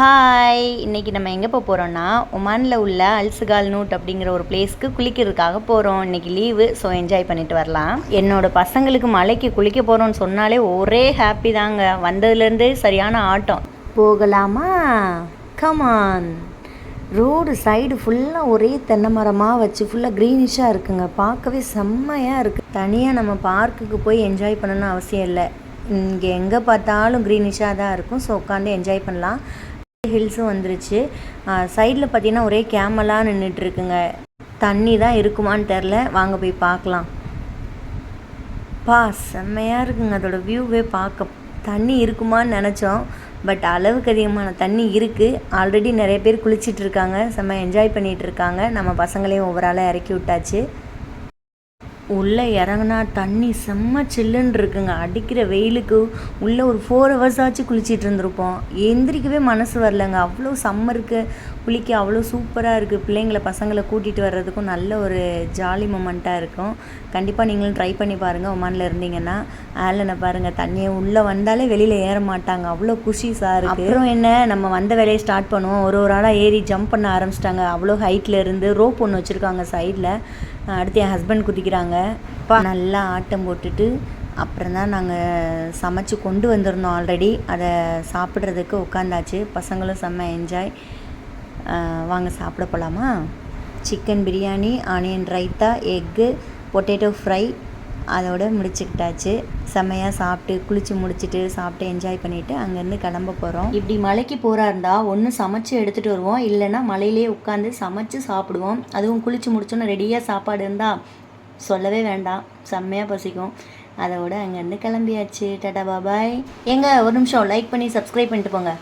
Hi, இன்றைக்கி நம்ம எங்கே போகிறோன்னா ஒமானில் உள்ள அல்சுகால் நூட் அப்படிங்கிற ஒரு பிளேஸ்க்கு குளிக்கிறதுக்காக போகிறோம். இன்றைக்கி லீவு, ஸோ என்ஜாய் பண்ணிட்டு வரலாம். என்னோடய பசங்களுக்கு மலைக்கு குளிக்க போகிறோன்னு சொன்னாலே ஒரே ஹாப்பி தாங்க. வந்ததுலேருந்து சரியான ஆட்டம். போகலாமா? கமான். ரோடு சைடு ஃபுல்லாக ஒரே தென்னை மரமாக வச்சு ஃபுல்லாக க்ரீனிஷாக இருக்குங்க. பார்க்கவே செம்மையாக இருக்குது. தனியாக நம்ம பார்க்குக்கு போய் என்ஜாய் பண்ணணும்னு அவசியம் இல்லை. இங்கே எங்கே பார்த்தாலும் க்ரீனிஷாக தான் இருக்கும். ஸோ உட்காந்து என்ஜாய் பண்ணலாம். ஹில்ஸும் வந்துருச்சு. சைடில் பார்த்தீங்கன்னா ஒரே கேமலாக நின்றுட்டுருக்குங்க. தண்ணி தான் இருக்குமான்னு தெரில, வாங்க போய் பார்க்கலாம். செம்மையாக இருக்குங்க அதோட வியூவே பார்க்க. தண்ணி இருக்குமான்னு நினச்சோம், பட் அளவுக்கு அதிகமான தண்ணி இருக்குது. ஆல்ரெடி நிறைய பேர் குளிச்சிட்டு இருக்காங்க, செம்ம என்ஜாய் பண்ணிகிட்டு இருக்காங்க. நம்ம பசங்களையும் ஓவராலாக இறக்கி விட்டாச்சு. உள்ளே இறங்குனா தண்ணி செம்ம சில்லுன்னு இருக்குங்க. அடிக்கிற வெயிலுக்கு உள்ளே ஒரு 4 hours ஆச்சு குளிச்சிட்டு இருந்திருப்போம். எந்திரிக்கவே மனசு வரலங்க. அவ்வளோ சம்மருக்கு குளிக்க அவ்வளோ சூப்பராக இருக்குது. பிள்ளைங்களை பசங்களை கூட்டிகிட்டு வர்றதுக்கும் நல்ல ஒரு ஜாலி மொமெண்ட்டாக இருக்கும். கண்டிப்பாக நீங்களும் ட்ரை பண்ணி பாருங்கள். ஒமானில் இருந்தீங்கன்னா ஆலனை பாருங்கள், தண்ணியை உள்ளே வந்தாலே வெளியில் ஏற மாட்டாங்க, அவ்வளோ குஷிஸாக இருக்குது. அப்புறம் என்ன, நம்ம வந்த வேலையை ஸ்டார்ட் பண்ணுவோம். ஒரு ஆளாக ஏறி ஜம்ப் பண்ண ஆரம்பிச்சிட்டாங்க. அவ்வளோ ஹைட்டில் இருந்து ரோப் ஒன்று வச்சுருக்காங்க சைடில். அடுத்து என் ஹஸ்பண்ட் குதிக்கிறாங்க. நல்லா ஆட்டம் போட்டுட்டு அப்புறம் தான் நாங்கள் சமைச்சு கொண்டு வந்திருந்தோம். ஆல்ரெடி அதை சாப்பிட்றதுக்கு உட்காந்தாச்சு. பசங்களும் செம்ம என்ஜாய். வாங்க சாப்பிட போகலாமா? Chicken biryani, onion raita, egg, potato fry அதோட முடிச்சுக்கிட்டாச்சு. செம்மையாக சாப்பிட்டு குளித்து முடிச்சுட்டு சாப்பிட்டு என்ஜாய் பண்ணிவிட்டு அங்கேருந்து கிளம்ப போகிறோம். இப்படி மலைக்கு போகிறா இருந்தால் ஒன்று சமைச்சு எடுத்துகிட்டு வருவோம், இல்லைன்னா மலையிலே உட்காந்து சமைச்சு சாப்பிடுவோம். அதுவும் குளித்து முடிச்சோன்னா ரெடியாக சாப்பாடு இருந்தால் சொல்லவே வேண்டாம், செம்மையாக பசிக்கும். அதோட அங்கேருந்து கிளம்பியாச்சு. டாடா பாபாய். ஒரு நிமிஷம் லைக் பண்ணி சப்ஸ்கிரைப் பண்ணிட்டு போங்க.